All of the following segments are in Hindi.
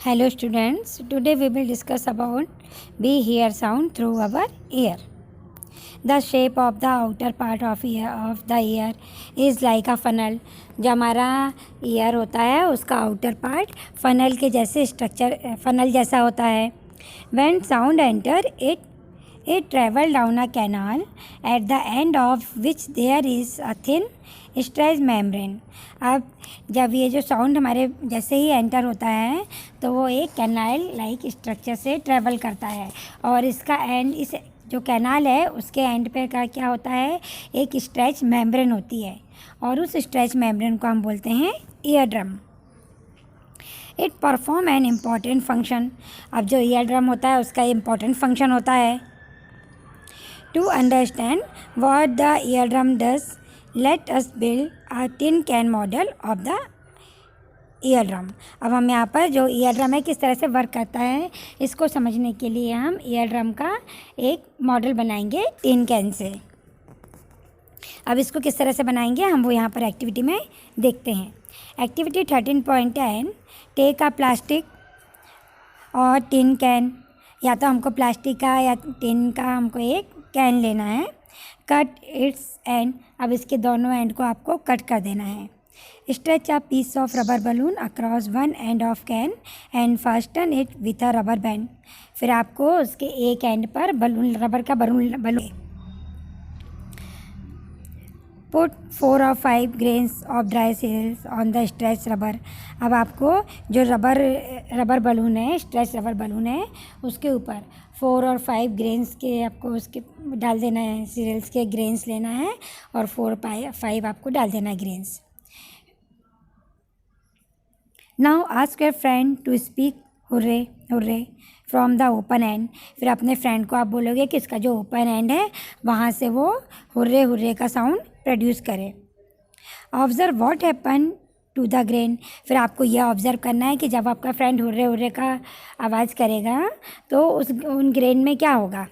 Hello students, today we will discuss about we hear sound through our ear. The shape of the outer part of the ear is like a funnel. जो हमारा ईयर होता है उसका आउटर पार्ट फनल के जैसे स्ट्रक्चर फनल जैसा होता है. When sound enter it travel down a canal at the end of which there is a thin stretch membrane. अब जब ये जो साउंड हमारे जैसे ही एंटर होता है तो वो एक कैनाल लाइक स्ट्रक्चर से ट्रेवल करता है और इसका एंड इस जो कैनाल है उसके एंड पे का क्या होता है, एक स्ट्रेच मेम्ब्रेन होती है और उस स्ट्रेच मेम्ब्रेन को हम बोलते हैं ear drum. It perform an important function. अब जो ईयर ड्रम होता है उसका इम्पॉर्टेंट फंक्शन होता है. To understand what the eardrum does, let us build a tin can model of the eardrum. अब हम यहाँ पर जो ईयर ड्रम है किस तरह से वर्क करता है इसको समझने के लिए हम ईयर ड्रम का एक मॉडल बनाएंगे टिन कैन से. अब इसको किस तरह से बनाएंगे हम वो यहाँ पर एक्टिविटी में देखते हैं. एक्टिविटी 13.10, टेक अ प्लास्टिक और टिन कैन. या तो हमको प्लास्टिक का या टिन का हमको एक कैन लेना है. Cut it's and. अब इसके दोनों एंड को आपको कट कर देना है. Stretch a piece of rubber balloon across one end of can and fasten it with a rubber band. फिर आपको उसके एक एंड पर बलून रबर का balloon put 4 or 5 grains of dry cereals on the stretch rubber. अब आपको जो रबर बलून है, स्ट्रेच रबर बलून है, उसके ऊपर 4 और 5 ग्रेन्स के आपको उसके डाल देना है. सीरियल्स के ग्रेन्स लेना है और 4-5 आपको डाल देना है grains. Now ask your friend to speak hurray hurray from the open end. फिर अपने फ्रेंड को आप बोलोगे कि इसका जो ओपन एंड है वहाँ से वो हुर्रे हुर्रे का साउंड प्रोड्यूस करे. Observe what happen to the grain. फिर आपको यह ऑब्ज़र्व करना है कि जब आपका फ्रेंड हुर्रे हुर्रे का आवाज़ करेगा तो उन ग्रेन में क्या होगा.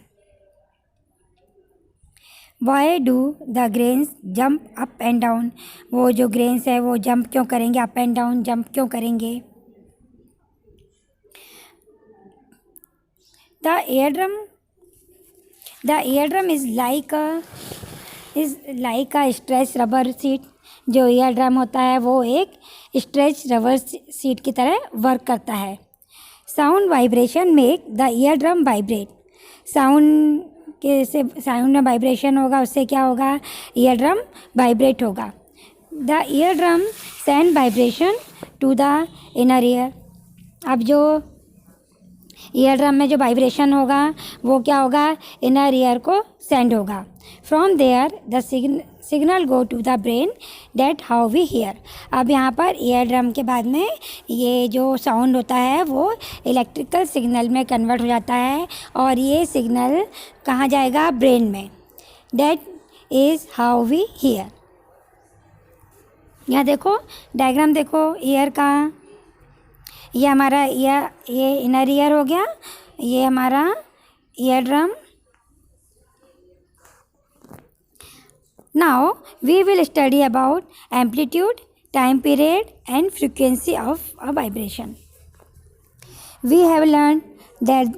Why do the grains jump up and down. वो जो ग्रेन्स है वो जंप क्यों करेंगे, अप एंड डाउन जंप क्यों करेंगे. The ear drum is like a stretch rubber seat. जो ईयर ड्रम होता है वो एक स्ट्रेच रबर सीट की तरह वर्क करता है. Sound vibration make the eardrum vibrate. Sound के से साउंड में वाइब्रेशन होगा, उससे क्या होगा, ईयर ड्रम वाइब्रेट होगा. The eardrum send vibration to the inner ear. अब जो ईयर ड्रम में जो वाइब्रेशन होगा वो क्या होगा, इनर ईयर को सेंड होगा. From there the signal go to the brain, that how we hear. अब यहाँ पर ईयर ड्रम के बाद में ये जो साउंड होता है वो इलेक्ट्रिकल सिग्नल में कन्वर्ट हो जाता है और ये सिग्नल कहाँ जाएगा, ब्रेन में. That is how we hear. यहाँ देखो डायग्राम देखो ईयर का. ये हमारा ये इनर ईयर हो गया, ये हमारा eardrum. Now we will study about amplitude, time period and frequency of a vibration. We have learn that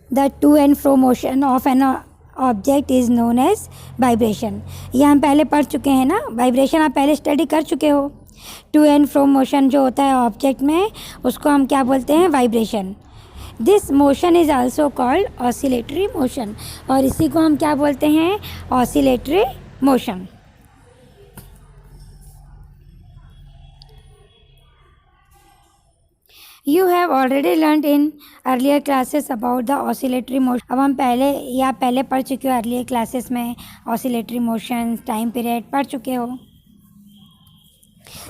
the to and fro motion of an object is known as vibration. ये हम पहले पढ़ चुके हैं ना, वाइब्रेशन आप पहले स्टडी कर चुके हो. टू एंड फ्रो मोशन जो होता है ऑब्जेक्ट में उसको हम क्या बोलते हैं, vibration. This motion is also called oscillatory motion. और इसी को हम क्या बोलते हैं, oscillatory motion. You have already learned in earlier classes about the oscillatory motion. अब हम पहले पढ़ चुके हो earlier classes में oscillatory motion, टाइम पीरियड पढ़ चुके हो.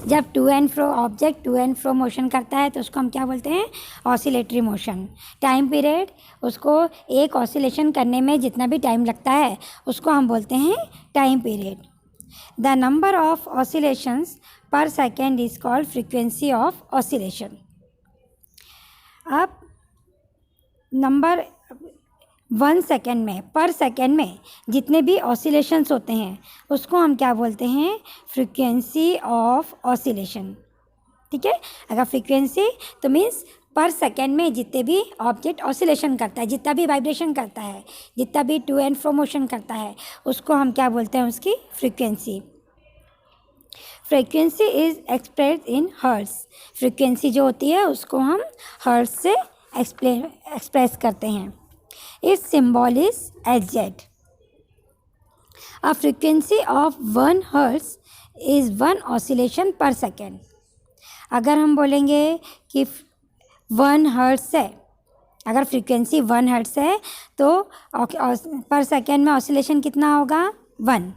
जब to and fro object to and fro motion करता है तो उसको हम क्या बोलते हैं, ऑसिलेटरी मोशन. टाइम पीरियड, उसको एक ऑसिलेशन करने में जितना भी टाइम लगता है उसको हम बोलते हैं time period. The number of oscillations per second is called frequency of oscillation. अब नंबर 1 सेकेंड में, पर सेकेंड में जितने भी ऑसिलेशंस होते हैं उसको हम क्या बोलते हैं, फ्रीक्वेंसी ऑफ ऑसिलेशन. ठीक है, अगर फ्रीक्वेंसी तो मीन्स पर सेकेंड में जितने भी ऑब्जेक्ट ऑसिलेशन करता है, जितना भी वाइब्रेशन करता है, जितना भी टू एंड फ्रो मोशन करता है, उसको हम क्या बोलते हैं, उसकी frequency. Frequency is express in hertz. Frequency जो होती है उसको हम हर्ट्ज से एक्सप्रेस करते हैं। It's symbol is Hz। A frequency of 1 hertz is 1 oscillation per second। अगर हम बोलेंगे कि 1 हर्ट्स है, अगर फ्रीक्वेंसी 1 हर्ट्स है तो पर सेकेंड में ऑसिलेशन कितना होगा, 1।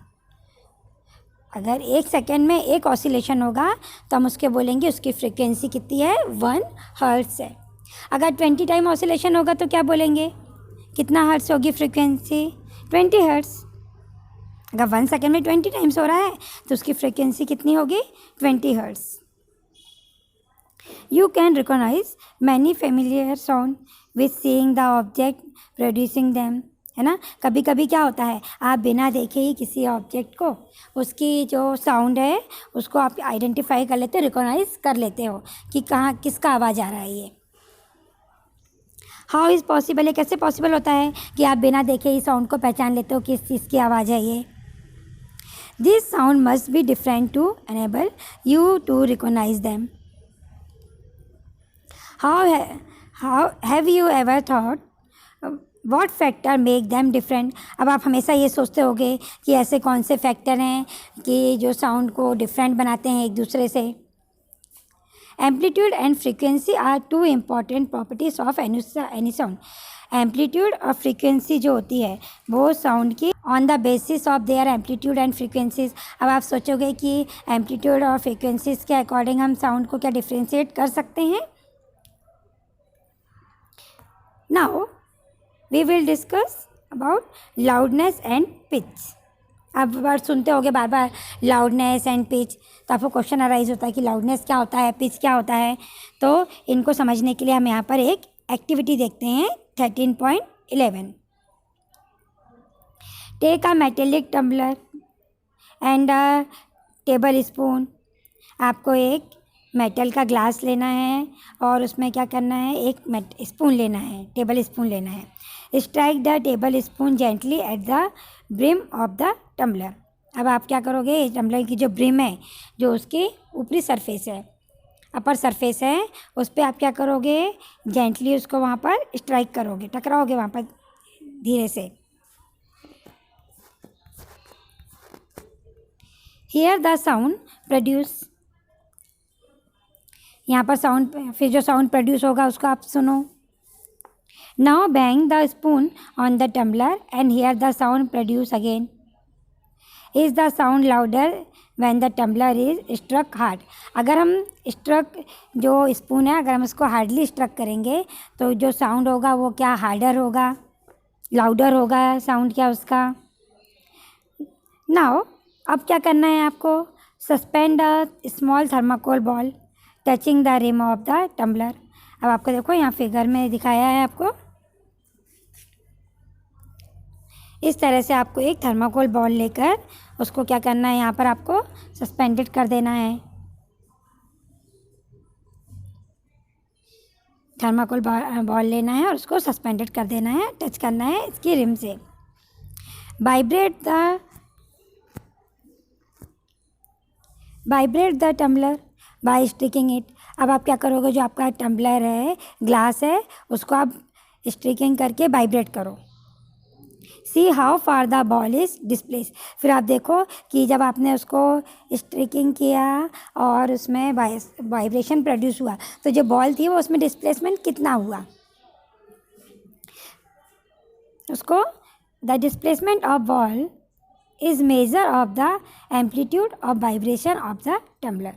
अगर 1 सेकेंड में एक ऑसिलेशन होगा तो हम उसके बोलेंगे उसकी फ्रीक्वेंसी कितनी है, 1 हर्ट्स है। अगर 20 टाइम ऑसिलेशन होगा तो क्या बोलेंगे, कितना हर्ट्स होगी फ्रीक्वेंसी, 20 हर्ट्स। अगर 1 सेकेंड में 20 टाइम्स हो रहा है तो उसकी फ्रीक्वेंसी कितनी होगी, 20 hertz. You can recognise many familiar sound with seeing the object producing them, है ना। कभी कभी क्या होता है, आप बिना देखे ही किसी ऑब्जेक्ट को, उसकी जो साउंड है उसको आप आइडेंटिफाई कर लेते हो, रिकॉग्नाइज कर लेते हो कि कहाँ किसका आवाज़ आ रहा है। ये हाउ इज़ पॉसिबल, ये कैसे पॉसिबल होता है कि आप बिना देखे ही साउंड को पहचान लेते हो किस चीज़ की आवाज़ है ये। This sound must be different to enable you to recognize them. How have you ever thought what factor make them different? अब आप हमेशा ये सोचते होगे कि ऐसे कौन से फैक्टर हैं कि जो साउंड को डिफरेंट बनाते हैं एक दूसरे से। Amplitude and frequency are two important properties of any sound. Amplitude और फ्रीक्वेंसी जो होती है वो साउंड की on the basis of their amplitude and frequencies. अब आप सोचोगे कि एम्पलीट्यूड और फ्रीक्वेंसीज के अकॉर्डिंग हम साउंड को क्या डिफ्रेंशिएट कर सकते हैं। Now we will discuss about loudness and pitch. आप बार सुनते होगे बार बार लाउडनेस एंड पिच, तो आपको क्वेश्चन अराइज होता है कि लाउडनेस क्या होता है, पिच क्या होता है। तो इनको समझने के लिए हम यहाँ पर एक एक्टिविटी देखते हैं 13.11। Take a metallic tumbler and a tablespoon. आपको एक मेटल का ग्लास लेना है और उसमें क्या करना है, एक स्पून लेना है, टेबल स्पून लेना है। Strike the tablespoon gently at the brim of the tumbler. अब आप क्या करोगे, टम्बलर की जो ब्रिम है, जो उसकी ऊपरी सरफेस है, अपर सरफेस है, उस पर आप क्या करोगे, जेंटली उसको वहाँ पर स्ट्राइक करोगे, टकराओगे वहाँ पर धीरे से। Here the sound produce. यहाँ पर साउंड, फिर जो साउंड प्रोड्यूस होगा उसको आप सुनो। Now bang the spoon on the tumbler and hear the sound produce again. Is the sound louder when the tumbler is struck hard. अगर हम स्ट्रक, जो स्पून है, अगर हम इसको हार्डली स्ट्रक करेंगे तो जो साउंड होगा वो क्या, हार्डर होगा, लाउडर होगा साउंड क्या उसका। नाउ अब क्या करना है आपको, suspend a small thermocol ball touching the rim of the tumbler. अब आपको देखो यहाँ फिगर में दिखाया है आपको, इस तरह से आपको एक थर्माकोल बॉल लेकर उसको क्या करना है, यहाँ पर आपको सस्पेंडेड कर देना है। थर्माकोल बॉल लेना है और उसको सस्पेंडेड कर देना है, टच करना है इसकी रिम से। Vibrate the tumbler by striking it. अब आप क्या करोगे, जो आपका टम्बलर है, ग्लास है, उसको आप स्ट्रिकिंग करके वाइब्रेट करो। See how far the ball is displace. फिर आप देखो कि जब आपने उसको स्ट्रिकिंग किया और उसमें वाइब्रेशन प्रोड्यूस हुआ तो जो बॉल थी वो उसमें डिस्प्लेसमेंट कितना हुआ, उसको the displacement of ball is measure of the amplitude of vibration of the tumbler.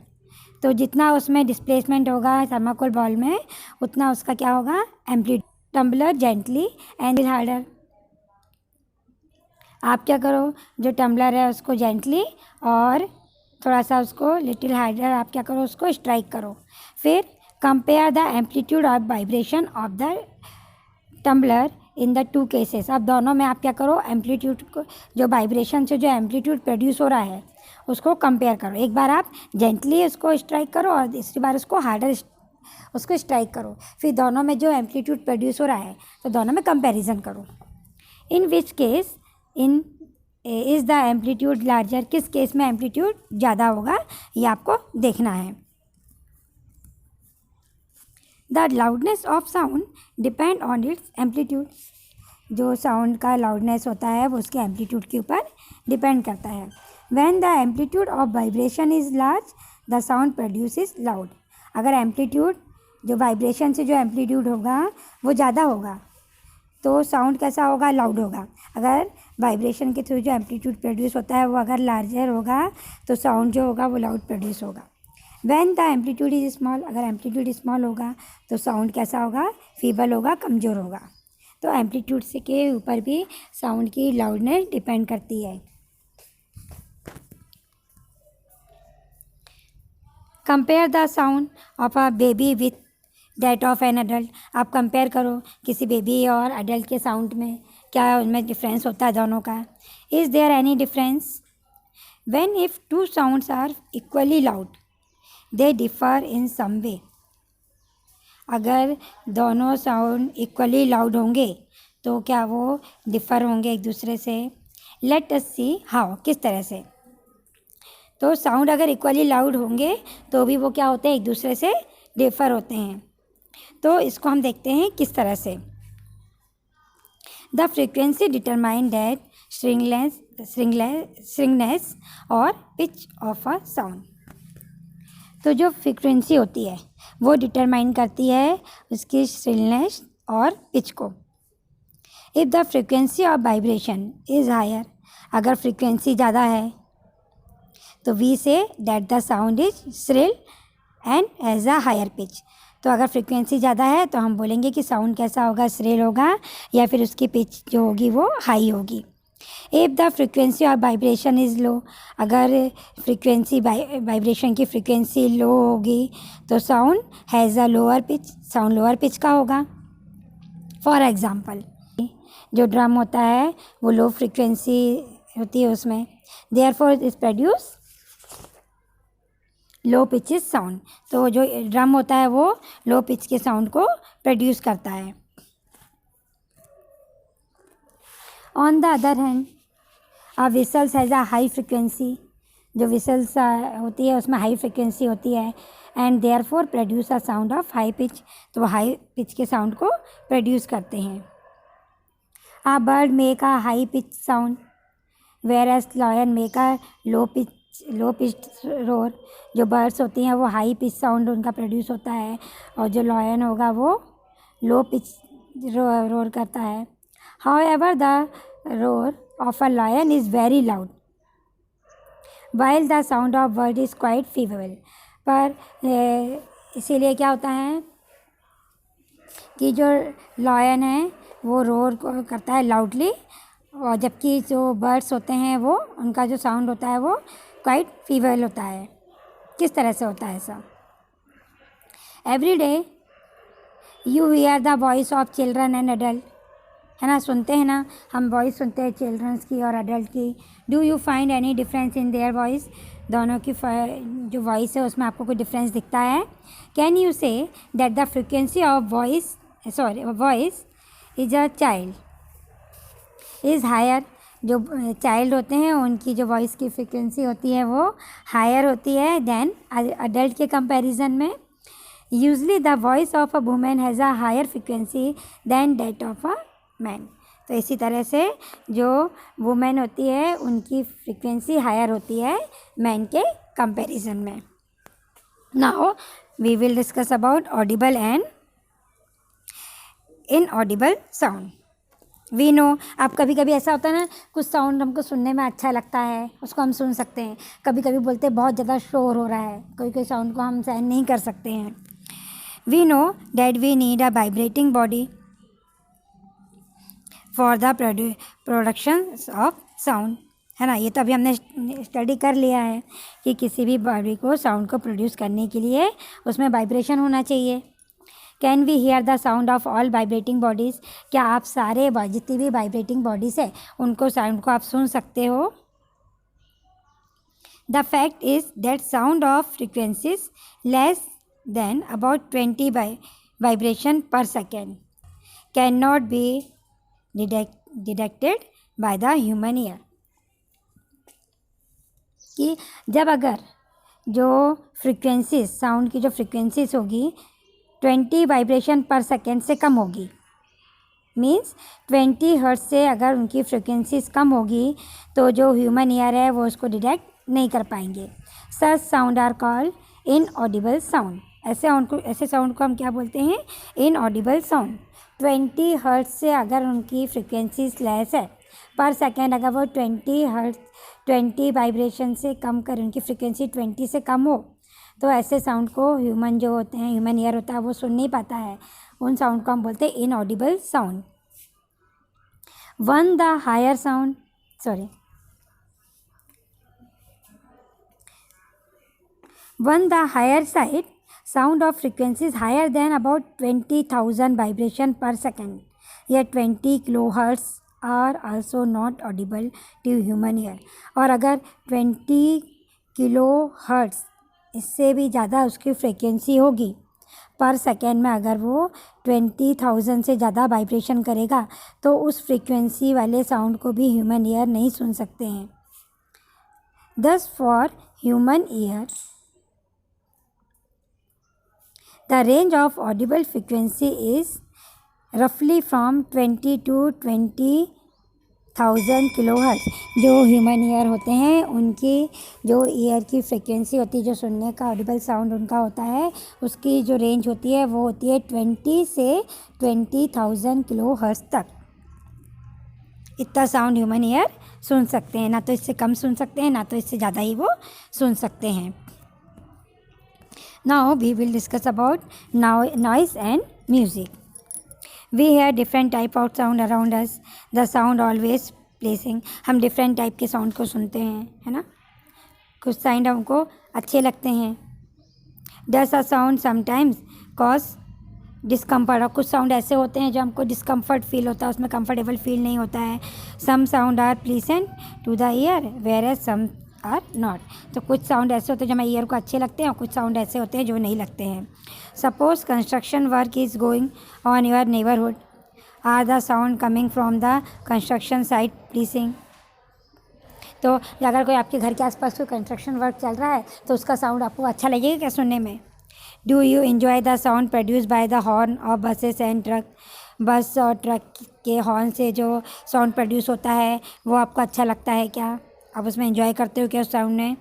तो जितना उसमें डिस्प्लेसमेंट होगा थर्माकोल बॉल में, उतना उसका क्या होगा, amplitude. Tumbler gently and harder. आप क्या करो, जो टम्बलर है उसको जेंटली और थोड़ा सा उसको लिटिल हार्डर आप क्या करो, उसको स्ट्राइक करो। फिर compare the amplitude of vibration of the tumbler in the two cases. अब दोनों में आप क्या करो, एम्पलीट्यूड को, जो वाइब्रेशन से जो एम्पलीट्यूड प्रोड्यूस हो रहा है उसको कंपेयर करो। एक बार आप जेंटली उसको स्ट्राइक करो और दूसरी बार उसको हार्डर उसको स्ट्राइक करो, फिर दोनों में जो एम्पलीट्यूड प्रोड्यूस हो रहा है तो दोनों में कंपैरिजन करो। In which case in is the amplitude larger, किस केस में एम्पलीट्यूड ज़्यादा होगा ये आपको देखना है। The loudness of sound depend on its amplitude, जो साउंड का लाउडनेस होता है वो उसके एम्पलीट्यूड के ऊपर डिपेंड करता है। When the amplitude of vibration is large the sound produces loud, अगर एम्पलीट्यूड जो वाइब्रेशन से जो एम्पलीट्यूड होगा वो ज़्यादा होगा तो साउंड कैसा होगा, लाउड होगा। अगर वाइब्रेशन के थ्रू जो एम्पलीट्यूड प्रोड्यूस होता है वो अगर लार्जर होगा तो साउंड जो होगा वो लाउड प्रोड्यूस होगा। When the amplitude is small, अगर एम्पलीट्यूड स्मॉल होगा तो साउंड कैसा होगा, फीबल होगा, कमज़ोर होगा। तो एम्पलीट्यूड से के ऊपर भी साउंड की लाउडनेस डिपेंड करती है। Compare the sound of a baby with that of an adult, आप कंपेयर करो किसी बेबी और अडल्ट के साउंड में, क्या उनमें डिफरेंस होता है दोनों का। Is there any difference? When if two sounds are equally loud they differ in some way, अगर दोनों साउंड इक्वली लाउड होंगे तो क्या वो डिफ़र होंगे एक दूसरे से। लेट अस सी हाउ, किस तरह से। तो साउंड अगर इक्वली लाउड होंगे तो भी वो क्या होते हैं, एक दूसरे से डिफ़र होते हैं। तो इसको हम देखते हैं किस तरह से। द फ्रीक्वेंसी डिटरमाइन दैट स्ट्रिंगनेस और पिच ऑफ अ साउंड, तो जो फ्रीक्वेंसी होती है वो डिटरमाइन करती है उसकी श्रिलनेस और पिच को। If the frequency of vibration is higher, अगर फ्रीक्वेंसी ज़्यादा है तो we say that the sound is shrill and as a higher pitch, तो अगर फ्रीक्वेंसी ज़्यादा है तो हम बोलेंगे कि साउंड कैसा होगा, श्रिल होगा या फिर उसकी पिच जो होगी वो हाई होगी। If the frequency of vibration is low, अगर फ्रीक्वेंसी वाइब्रेशन की फ्रीक्वेंसी लो होगी तो sound has a lower pitch, sound lower pitch का होगा। फॉर एग्ज़ाम्पल जो ड्रम होता है वो लो फ्रीक्वेंसी होती है उसमें, therefore it produce low pitches sound, तो जो ड्रम होता है वो लो पिच के साउंड को प्रोड्यूस करता है। On the other hand a whistles has a high frequency, जो विसल्स होती है उसमें हाई फ्रिक्वेंसी होती है and therefore produce a sound of high pitch, तो वो हाई पिच के साउंड को प्रोड्यूस करते हैं। A bird make a high pitch sound where as lion make a low pitch roar, जो बर्ड्स होती हैं वो हाई पिच साउंड उनका प्रोड्यूस होता है और जो लायन होगा वो लो पिच रोर करता है। However the roar of a lion is very loud while the sound of bird is quite feeble, पर इसीलिए क्या होता है कि जो लायन है वो रोर करता है लाउडली, और जबकि जो बर्ड्स होते हैं वो उनका जो साउंड होता है वो क्वाइट फीबल होता है। किस तरह से होता है ऐसा? Every day you here the voice of children and adult, है ना, सुनते हैं ना हम वॉइस सुनते हैं चिल्ड्रंस की और एडल्ट की। Do you find any difference in their voice, दोनों की जो वॉइस है उसमें आपको कोई डिफरेंस दिखता है? Can you say that the frequency of voice is a child is higher, जो चाइल्ड होते हैं उनकी जो वॉइस की फ्रिक्वेंसी होती है वो हायर होती है देन अडल्ट के कंपैरिजन में। Usually the voice of a woman has a higher frequency than that of a man, तो इसी तरह से जो वुमेन होती है उनकी फ्रिक्वेंसी हायर होती है मैन के कंपैरिजन में। Now we will discuss about audible and inaudible sound. We know, अब कभी कभी ऐसा होता है ना कुछ साउंड हमको सुनने में अच्छा लगता है उसको हम सुन सकते हैं, कभी कभी बोलते हैं बहुत ज़्यादा शोर हो रहा है, कोई कोई साउंड को हम सहन नहीं कर सकते हैं। We know that we need a vibrating body for the production of sound, है ना, ये तो अभी हमने स्टडी कर लिया है कि किसी भी बॉडी को साउंड को प्रोड्यूस करने के लिए उसमें वाइब्रेशन होना चाहिए। Can we hear the sound of all vibrating bodies, क्या आप सारे जितनी भी वाइब्रेटिंग बॉडीज़ है उनको साउंड को आप सुन सकते हो? The fact is that sound of frequencies less than about 20 vibration per second cannot be detected by the human ear. कि जब अगर जो फ्रीक्वेंसीज साउंड की जो फ्रीक्वेंसीज होगी 20 वाइब्रेशन पर सेकेंड से कम होगी, मीन्स 20 हर्ट्ज से अगर उनकी फ्रीक्वेंसीज कम होगी तो जो ह्यूमन ईयर है वो उसको डिटेक्ट नहीं कर पाएंगे. Such sound are called inaudible sound. ऐसे साउंड को हम क्या बोलते हैं? Inaudible sound. 20 हर्ट्ज से अगर उनकी फ्रीक्वेंसीज लेस है पर सेकेंड, अगर वो 20 वाइब्रेशन से कम कर उनकी फ्रीक्वेंसी 20 से कम हो तो ऐसे साउंड को ह्यूमन जो होते हैं, ह्यूमन ईयर होता है, वो सुन नहीं पाता है. उन साउंड को हम बोलते हैं inaudible sound. On the higher side sound of frequency is higher than about 20,000 vibration per second. Yet 20 kilohertz are also not audible to human ear. और अगर 20 किलोहर्ट्ज़ इससे भी ज़्यादा उसकी फ्रीक्वेंसी होगी पर सेकेंड में, अगर वो 20,000 से ज़्यादा वाइब्रेशन करेगा तो उस फ्रीक्वेंसी वाले साउंड को भी ह्यूमन ईयर नहीं सुन सकते हैं. Thus for human ear the range of audible frequency is roughly from 20 to 20,000 kilohertz. जो ह्यूमन ईयर होते हैं उनकी जो ईयर की फ्रीक्वेंसी होती है, जो सुनने का ऑडिबल साउंड उनका होता है, उसकी जो रेंज होती है वो होती है 20 से 20,000 किलोहर्ट्ज़ तक. इतना साउंड ह्यूमन ईयर सुन सकते हैं. ना तो इससे कम सुन सकते हैं, ना तो इससे ज़्यादा ही वो सुन सकते हैं. Now we will discuss about noise and music. We hear different type of sound around us. The sound always pleasing. हम different type के sound को सुनते हैं, है ना. कुछ sound हमको अच्छे लगते हैं. Does a sound sometimes cause discomfort. और कुछ sound ऐसे होते हैं जो हमको discomfort feel होता है, उसमें comfortable feel नहीं होता है. Some sound are pleasant to the ear whereas some are not. तो कुछ साउंड ऐसे होते हैं जो हमारे ईयर को अच्छे लगते हैं और कुछ साउंड ऐसे होते हैं जो नहीं लगते हैं. Suppose construction work is going on your neighbourhood. Are the sound coming from the construction site pleasing. तो अगर कोई आपके घर के आसपास कोई कंस्ट्रक्शन वर्क चल रहा है तो उसका साउंड आपको अच्छा लगेगा क्या सुनने में? Do you enjoy the sound produce by the horn of buses and truck. बस और ट्रक के हॉर्न से जो साउंड प्रोड्यूस होता है वो आपको अच्छा लगता है क्या? आप उसमें एंजॉय करते हो क्या उस साउंड में?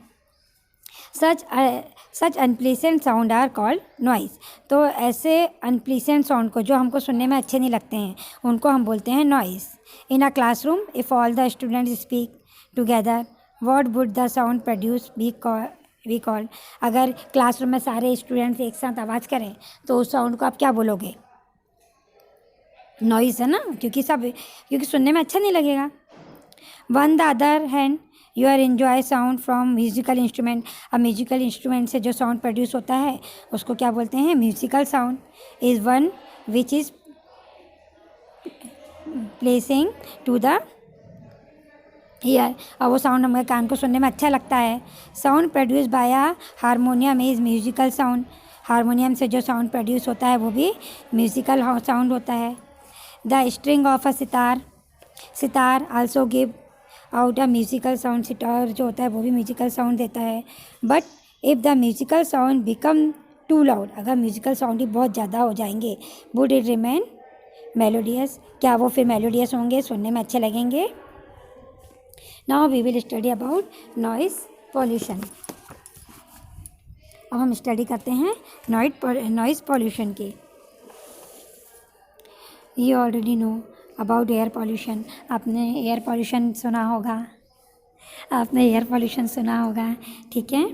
Such unpleasant sound are called noise. तो ऐसे अनप्लीसेंट साउंड को जो हमको सुनने में अच्छे नहीं लगते हैं उनको हम बोलते हैं noise. In a classroom if all the students speak together what would the sound produce be called. अगर क्लासरूम में सारे स्टूडेंट्स एक साथ आवाज़ करें तो उस साउंड को आप क्या बोलोगे? नॉइज़ है ना, क्योंकि सुनने में अच्छा नहीं लगेगा. On the other hand you are enjoy sound from musical instrument. अब म्यूज़िकल इंस्ट्रूमेंट से जो साउंड प्रोड्यूस होता है उसको क्या बोलते हैं? Musical sound. Is one which is pleasing to the ear. और वो साउंड हमारे कान को सुनने में अच्छा लगता है. Sound produce by a harmonium is musical sound. Harmonium से जो साउंड प्रोड्यूस होता है वो भी म्यूज़िकल साउंड होता है. The string of a sitar also give out a musical sound. Sitar जो होता है वो भी म्यूज़िकल साउंड देता है. But if the musical sound become too loud. अगर म्यूज़िकल साउंड ही बहुत ज़्यादा हो जाएंगे वुड इट रिमेन मेलोडियस. क्या वो फिर मेलोडियस होंगे, सुनने में अच्छे लगेंगे? Now we will study about noise pollution. अब हम स्टडी करते हैं नॉइज़ पॉल्यूशन की. You already know about air pollution. आपने एयर पॉल्यूशन सुना होगा. ठीक है.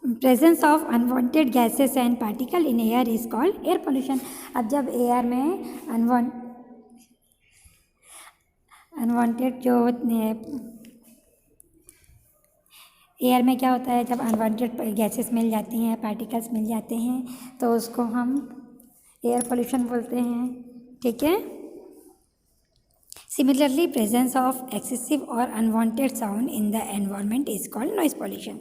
Presence of unwanted gases and particle in air is called air pollution. अब जब एयर में अनवांटेड जो एयर में क्या होता है, जब अनवांटेड गैसेस मिल जाती हैं, पार्टिकल्स मिल जाते हैं तो उसको हम एयर पोल्यूशन बोलते हैं. ठीक है. Similarly, presence of excessive or unwanted sound in the environment is called noise pollution.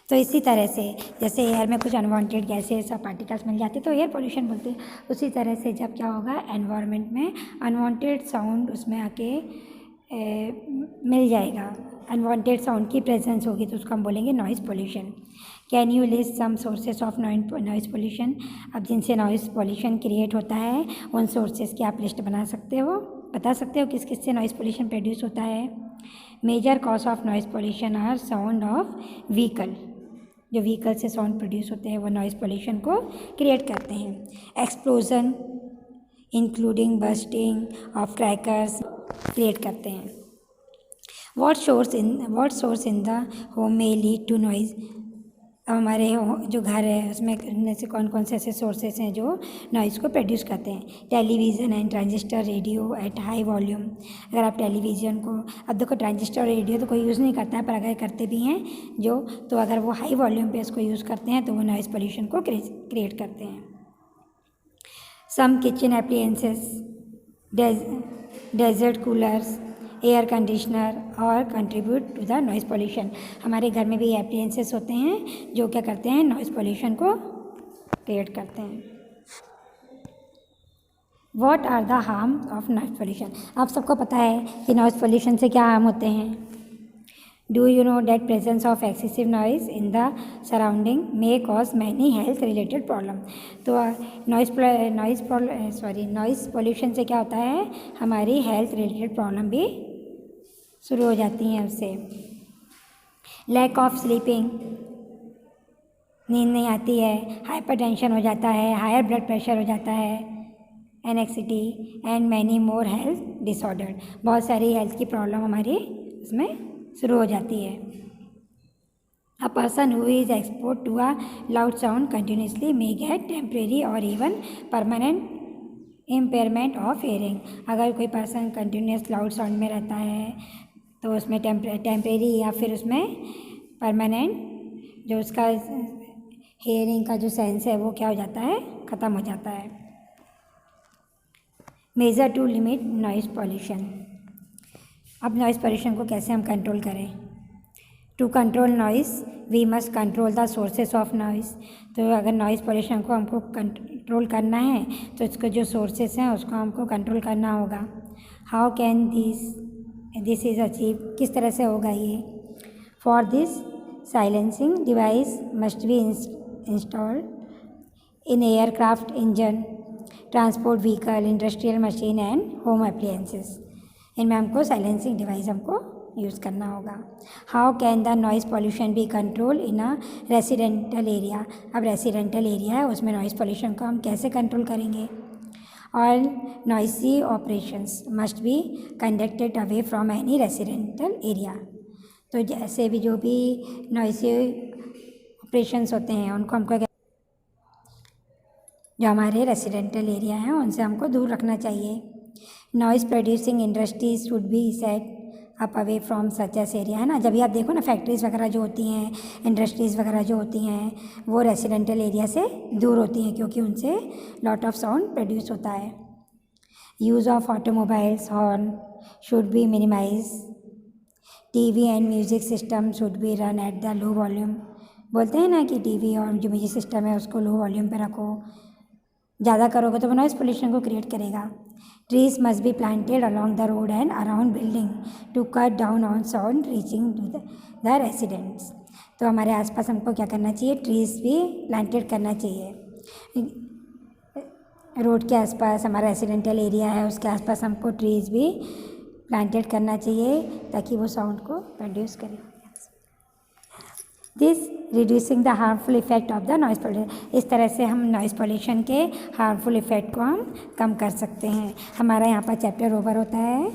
तो इसी तरह से जैसे एयर में कुछ अनवांटेड गैसेस और पार्टिकल्स मिल जाते तो एयर पोल्यूशन बोलते हैं, उसी तरह से जब क्या होगा एनवायरनमेंट में अनवांटेड साउंड उसमें आके मिल जाएगा, अनवांटेड साउंड की प्रेजेंस होगी तो उसको हम बोलेंगे noise pollution. Can you list some sources of noise pollution? अब जिनसे नॉइज़ पोल्यूशन क्रिएट होता है उन सोर्सेस की आप लिस्ट बता सकते हो किस किस से नॉइज़ पोल्यूशन प्रोड्यूस होता है। Major cause of noise pollution are sound of vehicle, जो व्हीकल से साउंड प्रोड्यूस होते हैं वो नॉइज़ पोल्यूशन को क्रिएट करते हैं। Explosion including bursting of crackers create करते हैं। What source in the home में लीड टू नॉइज़? अब हमारे जो घर है उसमें से कौन कौन से ऐसे सोर्सेस हैं जो नॉइज़ को प्रोड्यूस करते हैं। Television and transistor radio at high volume. अगर आप टेलीविज़न को, अब देखो ट्रांजिस्टर रेडियो तो कोई यूज़ नहीं करता है, पर अगर करते भी हैं जो, तो अगर वो हाई वॉल्यूम पे इसको यूज़ करते हैं तो वो नॉइज़ पोल्यूशन को क्रिएट करते हैं। Some kitchen appliances, desert coolers, air conditioner और contribute to the noise pollution. हमारे घर में भी एप्लियंसेस होते हैं जो क्या करते हैं नॉइज़ पोल्यूशन को क्रिएट करते हैं। What are the harm of noise pollution? आप सबको पता है कि नॉइज़ पोल्यूशन से क्या हार्म होते हैं। Do you know that presence of excessive noise in the surrounding may cause many health related problem? तो नॉइज़ पोल्यूशन से क्या होता है, हमारी हेल्थ रिलेटेड प्रॉब्लम भी शुरू हो जाती हैं उससे। लैक ऑफ स्लीपिंग, नींद नहीं आती है, हाइपरटेंशन हो जाता है, हायर ब्लड प्रेशर हो जाता है, anxiety and many more health disorder. बहुत सारी हेल्थ की प्रॉब्लम हमारी उसमें शुरू हो जाती है। A person who is exposed to a loud sound continuously may get temporary or even permanent impairment of hearing। अगर कोई पर्सन कंटिन्यूस लाउड साउंड में रहता है तो उसमें टेम्परेरी या फिर उसमें परमानेंट जो उसका हेयरिंग का जो सेंस है वो क्या हो जाता है, ख़त्म हो जाता है। Measure to limit noise pollution. अब नॉइज़ पोल्यूशन को कैसे हम कंट्रोल करें? To control noise we must control the sources of noise. तो अगर नॉइज़ पोल्यूशन को हमको कंट्रोल करना है तो इसके जो सोर्सेस हैं उसको हमको कंट्रोल करना होगा। How can this is achieve? किस तरह से होगा ये? For this silencing device must be installed in aircraft engine, transport vehicle, industrial machine and home appliances. इनमें हमको साइलेंसिंग डिवाइस हमको यूज़ करना होगा। How can the noise pollution be control in a residential area? अब रेसिडेंटल एरिया है उसमें नॉइज़ पोल्यूशन को हम कैसे कंट्रोल करेंगे? All noisy operations must be conducted away from any residential area. तो जैसे भी जो भी नॉइसी ऑपरेशंस होते हैं उनको हमको जो हमारे रेसिडेंटल एरिया हैं उनसे हमको दूर रखना चाहिए। Noise producing industries should be set up away from such as area, है ना। जब भी आप देखो ना फैक्ट्रीज़ वगैरह जो होती हैं, इंडस्ट्रीज़ वगैरह जो होती हैं वो रेसिडेंटल एरिया से दूर होती हैं क्योंकि उनसे लॉट ऑफ साउंड प्रोड्यूस होता है। Use of automobiles horn should be minimize. TV and music system should be run at the low volume. बोलते हैं ना कि टीवी और जो म्यूज़िक सिस्टम है उसको लो वॉल्यूम पे रखो, ज़्यादा करोगे तो वो नॉइज़ पोल्यूशन को क्रिएट करेगा। Trees must be planted along the road and around building to cut down on sound reaching to the residents. तो हमारे आसपास हमको क्या करना चाहिए, ट्रीज भी प्लांटेड करना चाहिए। रोड के आसपास हमारा रेसिडेंटल एरिया है उसके आसपास हमको ट्रीज भी प्लांटेड करना चाहिए ताकि वो साउंड को प्रोड्यूस करें। This reducing the harmful effect of the noise pollution. इस तरह से हम नॉइज़ पोल्यूशन के हार्मफुल इफ़ेक्ट को हम कम कर सकते हैं। हमारा यहाँ पर चैप्टर ओवर होता है।